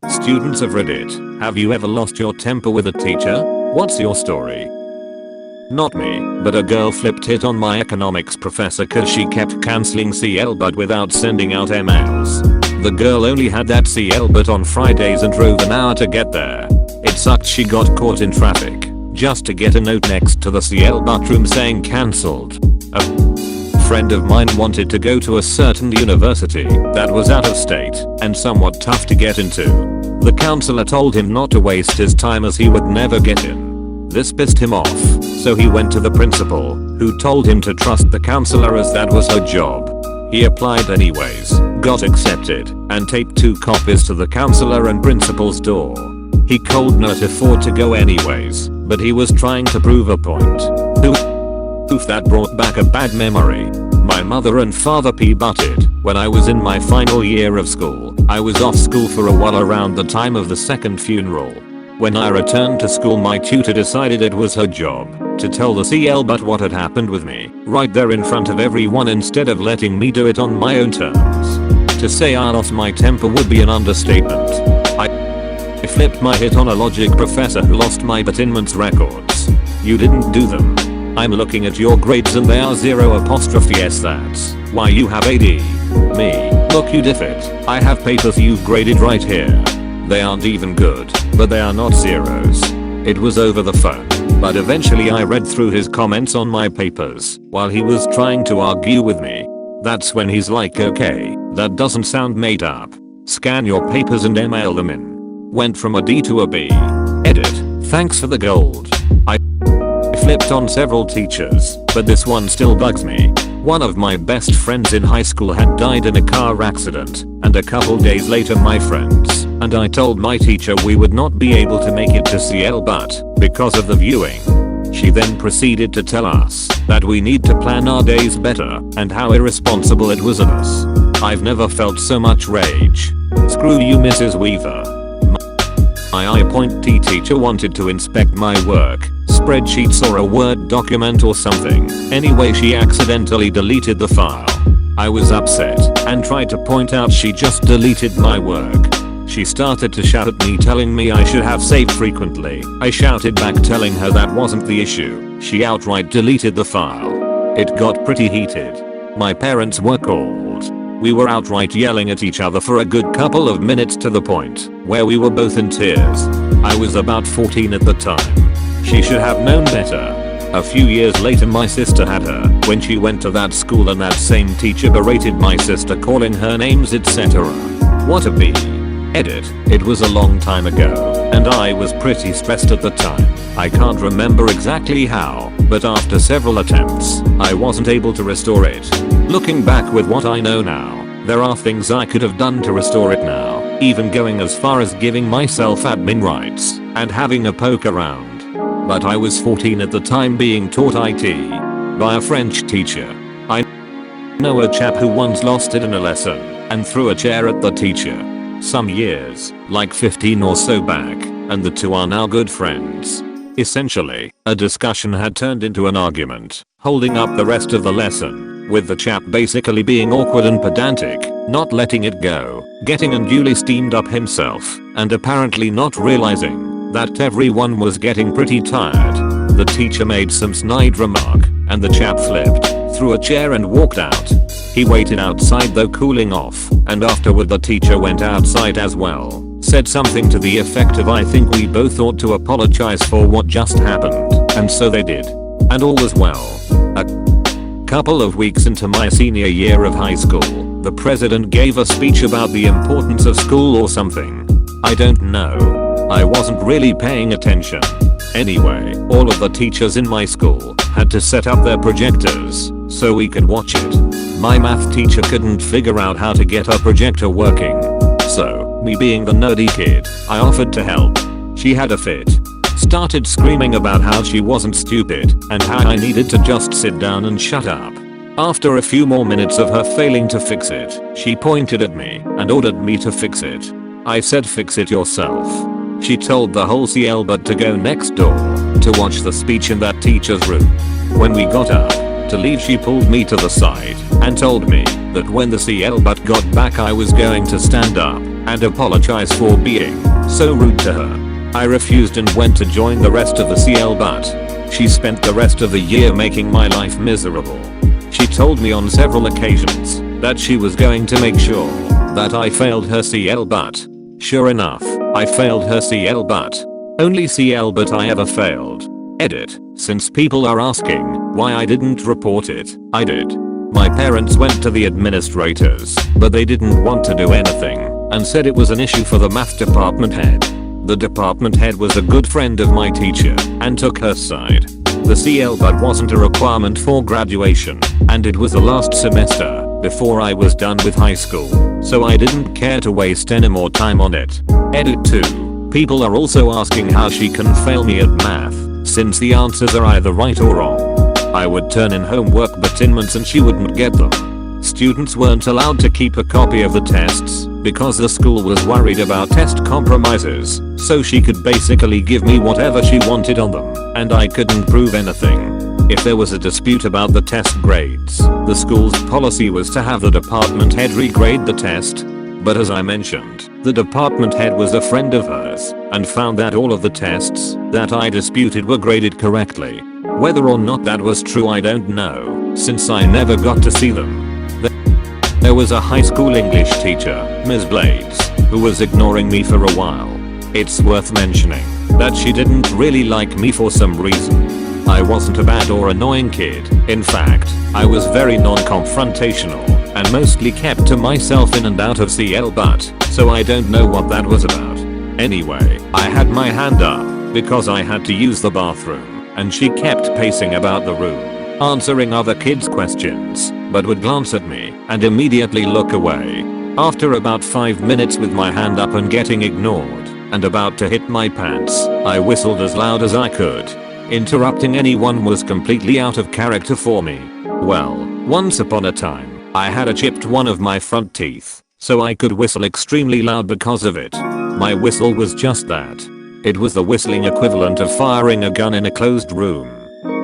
Students of Reddit, have you ever lost your temper with a teacher? What's your story? Not me, but a girl flipped it on my economics professor cause she kept cancelling CL but without sending out emails. The girl only had that CL but on Fridays and drove an hour to get there. It sucked she got caught in traffic just to get a note next to the CL but room saying cancelled. A friend of mine wanted to go to a certain university that was out of state and somewhat tough to get into. The counselor told him not to waste his time as he would never get in. This pissed him off, so he went to the principal, who told him to trust the counselor as that was her job. He applied anyways, got accepted, and taped 2 copies to the counselor and principal's door. He couldn't afford to go anyways, but he was trying to prove a point. Oof, that brought back a bad memory. My mother and father butted when I was in my final year of school. I was off school for a while around the time of the second funeral. When I returned to school, my tutor decided it was her job to tell the CL but what had happened with me right there in front of everyone instead of letting me do it on my own terms. To say I lost my temper would be an understatement. I flipped my hit on a logic professor who lost my attainments records. You didn't do them. I'm looking at your grades and they are 0'S that's why you have AD. Me, look you diff it. I have papers you've graded right here. They aren't even good, but they are not zeros. It was over the phone, but eventually I read through his comments on my papers while he was trying to argue with me. That's when he's like, okay, that doesn't sound made up. Scan your papers and email them in. Went from a D to a B. Edit, thanks for the gold. I flipped on several teachers, but this one still bugs me. One of my best friends in high school had died in a car accident, and a couple days later my friends and I told my teacher we would not be able to make it to CL but because of the viewing. She then proceeded to tell us that we need to plan our days better and how irresponsible it was of us. I've never felt so much rage. Screw you, Mrs. Weaver. My appointee teacher wanted to inspect my work, spreadsheets or a Word document or something. Anyway, she accidentally deleted the file. I was upset and tried to point out she just deleted my work. She started to shout at me telling me I should have saved frequently. I shouted back telling her that wasn't the issue. She outright deleted the file. It got pretty heated. My parents were called. We were outright yelling at each other for a good couple of minutes to the point where we were both in tears. I was about 14 at the time. She should have known better. A few years later my sister had her when she went to that school and that same teacher berated my sister calling her names etc. What a bee. Edit, it was a long time ago and I was pretty stressed at the time. I can't remember exactly how, but after several attempts, I wasn't able to restore it. Looking back with what I know now, there are things I could have done to restore it now, even going as far as giving myself admin rights and having a poke around. But I was 14 at the time being taught IT by a French teacher. I know a chap who once lost it in a lesson and threw a chair at the teacher. Some years, like 15 or so back, and the two are now good friends. Essentially, a discussion had turned into an argument, holding up the rest of the lesson, with the chap basically being awkward and pedantic, not letting it go, getting unduly steamed up himself, and apparently not realizing that everyone was getting pretty tired. The teacher made some snide remark, and the chap flipped, threw a chair and walked out. He waited outside though cooling off, and afterward the teacher went outside as well. Said something to the effect of I think we both ought to apologize for what just happened, and so they did. And all was well. A couple of weeks into my senior year of high school, the president gave a speech about the importance of school or something. I don't know. I wasn't really paying attention. Anyway, all of the teachers in my school had to set up their projectors so we could watch it. My math teacher couldn't figure out how to get her projector working. So, me being the nerdy kid, I offered to help. She had a fit. Started screaming about how she wasn't stupid and how I needed to just sit down and shut up. After a few more minutes of her failing to fix it, she pointed at me and ordered me to fix it. I said fix it yourself. She told the whole CL bud to go next door to watch the speech in that teacher's room. When we got up to leave, she pulled me to the side and told me that when the CL bud got back I was going to stand up and apologize for being so rude to her. I refused and went to join the rest of the CL, but she spent the rest of the year making my life miserable. She told me on several occasions that she was going to make sure that I failed her CL, but sure enough, I failed her CL, but only CL but I ever failed. Edit. Since people are asking why I didn't report it, I did. My parents went to the administrators, but they didn't want to do anything and said it was an issue for the math department head. The department head was a good friend of my teacher and took her side. The CL but wasn't a requirement for graduation, and it was the last semester before I was done with high school, so I didn't care to waste any more time on it. Edit 2. People are also asking how she can fail me at math, since the answers are either right or wrong. I would turn in homework but in months and she wouldn't get them. Students weren't allowed to keep a copy of the tests because the school was worried about test compromises, so she could basically give me whatever she wanted on them, and I couldn't prove anything. If there was a dispute about the test grades, the school's policy was to have the department head regrade the test. But as I mentioned, the department head was a friend of hers and found that all of the tests that I disputed were graded correctly. Whether or not that was true I don't know, since I never got to see them. There was a high school English teacher, Ms. Blades, who was ignoring me for a while. It's worth mentioning that she didn't really like me for some reason. I wasn't a bad or annoying kid. In fact, I was very non-confrontational and mostly kept to myself in and out of CL, but so I don't know what that was about. Anyway, I had my hand up because I had to use the bathroom, and she kept pacing about the room, answering other kids' questions, but would glance at me and immediately look away. After about 5 minutes with my hand up and getting ignored and about to hit my pants, I whistled as loud as I could. Interrupting anyone was completely out of character for me. Well, once upon a time, I had chipped one of my front teeth, so I could whistle extremely loud because of it. My whistle was just that. It was the whistling equivalent of firing a gun in a closed room.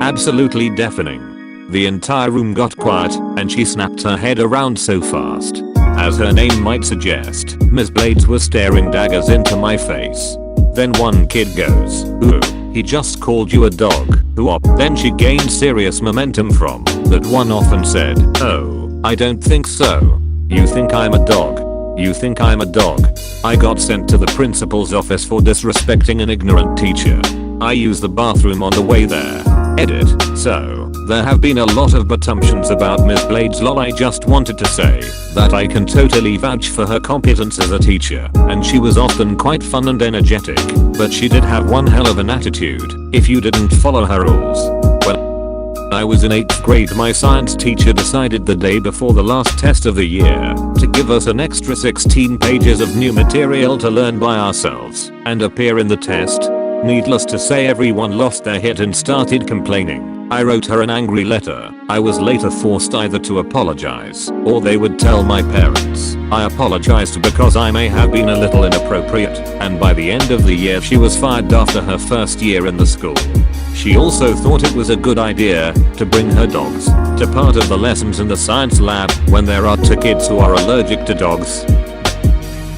Absolutely deafening. The entire room got quiet, and she snapped her head around so fast. As her name might suggest, Ms. Blades was staring daggers into my face. Then one kid goes, "Ooh, he just called you a dog." Then she gained serious momentum from that one off and said, "Oh, I don't think so. You think I'm a dog? You think I'm a dog?" I got sent to the principal's office for disrespecting an ignorant teacher. I used the bathroom on the way there. Edit. So, there have been a lot of presumptions about Ms. Blades. Lol. I just wanted to say that I can totally vouch for her competence as a teacher, and she was often quite fun and energetic, but she did have one hell of an attitude if you didn't follow her rules. When I was in 8th grade, my science teacher decided the day before the last test of the year to give us an extra 16 pages of new material to learn by ourselves and appear in the test. Needless to say, everyone lost their head and started complaining. I wrote her an angry letter. I was later forced either to apologize or they would tell my parents. I apologized because I may have been a little inappropriate, and by the end of the year she was fired after her first year in the school. She also thought it was a good idea to bring her dogs to part of the lessons in the science lab when there are 2 kids who are allergic to dogs.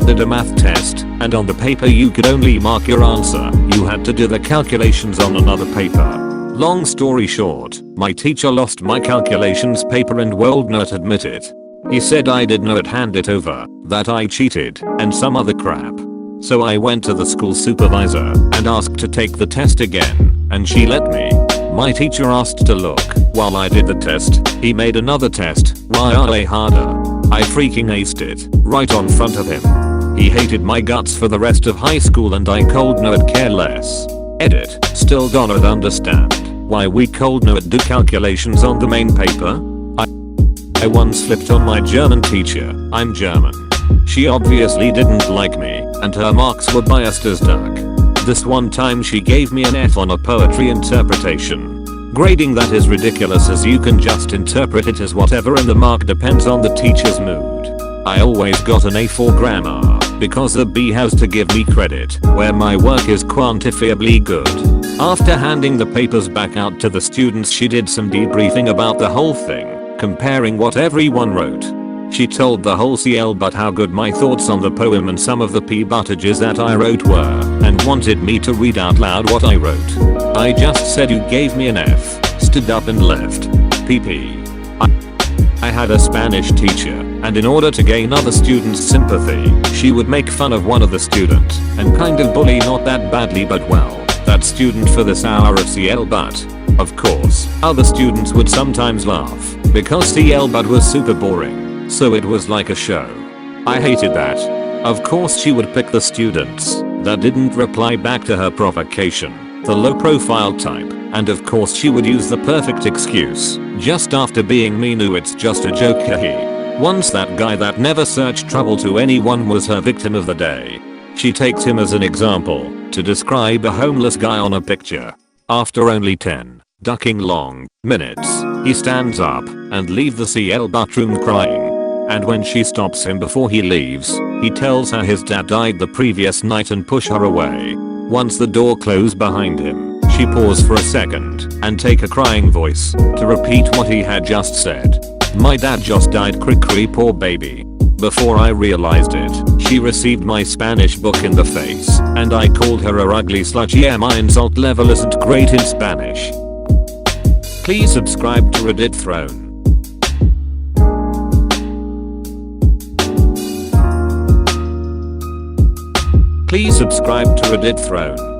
Did a math test, and on the paper you could only mark your answer. You had to do the calculations on another paper. Long story short, my teacher lost my calculations paper and would not admit it. He said I did not hand it over, that I cheated, and some other crap. So I went to the school supervisor and asked to take the test again, and she let me. My teacher asked to look while I did the test. He made another test, way harder. I freaking aced it, right on front of him. He hated my guts for the rest of high school, and I cold not care less. Edit. Still don't understand why we cold not do calculations on the main paper. I once flipped on my German teacher. I'm German. She obviously didn't like me, and her marks were biased as duck. This one time she gave me an F on a poetry interpretation. Grading that is ridiculous, as you can just interpret it as whatever and the mark depends on the teacher's mood. I always got an A for grammar because the B has to give me credit where my work is quantifiably good. After handing the papers back out to the students, she did some debriefing about the whole thing, comparing what everyone wrote. She told the whole CL but how good my thoughts on the poem and some of the p-buttages that I wrote were, and wanted me to read out loud what I wrote. I just said you gave me an F, stood up and left. PP. I had a Spanish teacher, and in order to gain other students' sympathy, she would make fun of one of the students, and kind of bully not that badly but well, that student for this hour of CL but. Of course, other students would sometimes laugh, because CL but was super boring, so it was like a show. I hated that. Of course she would pick the students that didn't reply back to her provocation, the low profile type, and of course she would use the perfect excuse, just after being mean, "Ooh, it's just a joke, hehe." Once that guy that never searched trouble to anyone was her victim of the day. She takes him as an example to describe a homeless guy on a picture. After only 10 ducking long minutes, he stands up and leaves the CL bathroom crying. And when she stops him before he leaves, he tells her his dad died the previous night and push her away. Once the door closed behind him, she paused for a second and take a crying voice to repeat what he had just said. "My dad just died, crick-cree, poor baby." Before I realized it, she received my Spanish book in the face, and I called her a ugly slut. Yeah, my insult level isn't great in Spanish. Please subscribe to Reddit Throne. Please subscribe to Reddit Throne.